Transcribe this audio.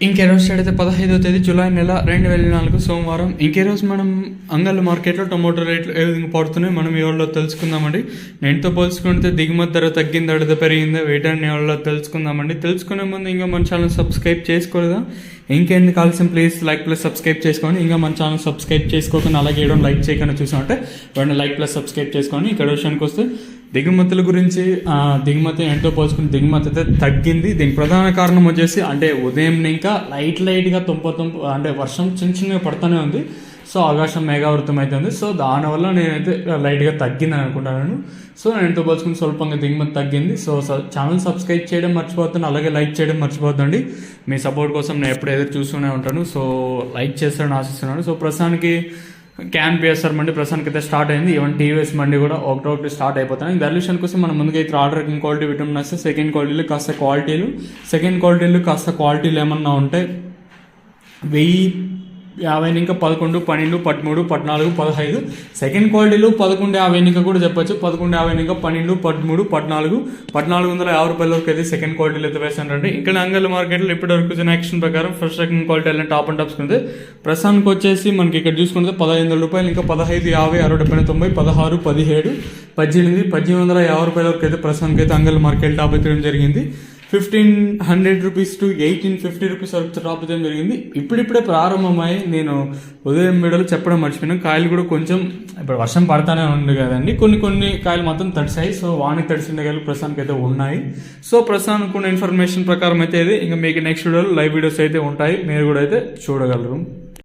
ఇంకెరోజు start అయితే 15వ తేదీ జూలై నెల 2024 సోమవారం. ఇంకెరోజు మనం అంగళ్ళ మార్కెట్లో టొమాటో రేట్లు ఏ విధంగా పడుతున్నాయి మనం ఈ వాళ్ళలో తెలుసుకుందామండి. నేనుతో పోల్చుకుంటే దిగుమతి ధర తగ్గిందా అడితే పెరిగిందా వీటన్ని వాళ్ళలో తెలుసుకుందామండి. తెలుసుకునే ముందు ఇంకా మన ఛానల్ సబ్స్క్రైబ్ చేసుకోలేదా? ఇంకెందుకు కావాల్సిన ప్లీజ్ లైక్ ప్లస్ సబ్స్క్రైబ్ చేసుకోండి. ఇంకా మన ఛానల్ సబ్స్క్రైబ్ చేసుకోకుండా అలాగే వేయడం లైక్ చేయకుండా చూసామంటే వెంటనే లైక్ ప్లస్ సబ్స్క్రైబ్ చేసుకోండి. ఇక్కడ విషయానికి వస్తే దిగుమతుల గురించి దిగుమతి ఎంతో పోల్చుకుని దిగుమతి అయితే తగ్గింది. దీనికి ప్రధాన కారణం వచ్చేసి అంటే ఉదయం ఇంకా లైట్గా తుంప అంటే వర్షం చిన్నగా పడుతూనే ఉంది. సో ఆకాశం మేఘావృతం అయితే ఉంది. సో దానివల్ల నేనైతే లైట్గా తగ్గిందని అనుకుంటున్నాను. సో నేను ఎంతో పోల్చుకుని స్వల్పంగా దిగుమతి తగ్గింది. సో ఛానల్ సబ్స్క్రైబ్ చేయడం మర్చిపోతాను, అలాగే లైక్ చేయడం మర్చిపోద్దండి. మీ సపోర్ట్ కోసం నేను ఎప్పుడు ఎదురు చూస్తూనే ఉంటాను. సో లైక్ చేస్తారని ఆశిస్తున్నాను. సో ప్రస్తుతానికి క్యాన్ పిఎస్ఆర్ మండి ప్రస్తుతానికి అయితే స్టార్ట్ అయింది. ఈవెన్ టీవీఎస్ మండి కూడా ఒకటి స్టార్ట్ అయిపోతాయి. ధర విషయానికి కోసం మనం ముందుగా అయితే ఆర్డర్ క్వాలిటీ విటమిన్ వస్తే సెకండ్ క్వాలిటీలు కాస్త క్వాలిటీలు ఏమన్నా ఉంటే 1050 ఇంకా 11, 12, 13, 14, 15 సెకండ్ క్వాలిటీలు 1150 ఇంకా కూడా చెప్పొచ్చు. 1150 ఇంకా 12, 13, 14, 1450 రూపాయల వరకు అయితే సెకండ్ క్వాలిటీలు అయితే వేసానండి. ఇక్కడ అంగళ్ళ మార్కెట్లో ఇప్పటివరకు వచ్చిన యాక్షన్ ప్రకారం ఫస్ట్ సెకండ్ క్వాలిటీ వెళ్ళిన టాప్ అండ్ టాప్స్ కింద ప్రస్తుతానికి వచ్చేసి మనకి ఇక్కడ చూసుకుంటే 1500 రూపాయలు ఇంకా 15, 50, 60, 70, 16, 17, 18, 1850 రూపాయల వరకు అయితే ప్రస్తుతానికి అయితే అంగళ్ళ మార్కెట్ టాప్ అయితే జరిగింది. 1500 రూపీస్ టు 1850 రూపీస్ వరకు టాప్ చేయడం జరిగింది. ఇప్పుడిప్పుడే ప్రారంభమై నేను ఉదయం వీడియోలో చెప్పడం మర్చిపోయినాను. కాయలు కూడా కొంచెం ఇప్పుడు వర్షం పడతానే ఉంది కదండి, కొన్ని కాయలు మాత్రం తడిసాయి. సో వానికి తడిసిన కాయలు ప్రస్తుతానికి అయితే ఉన్నాయి. సో ప్రస్తుతానికి ఉన్న ఇన్ఫర్మేషన్ ప్రకారం అయితే ఇది ఇంకా మీకు నెక్స్ట్ వీడియోలో లైవ్ వీడియోస్ అయితే ఉంటాయి, మీరు కూడా అయితే చూడగలరు.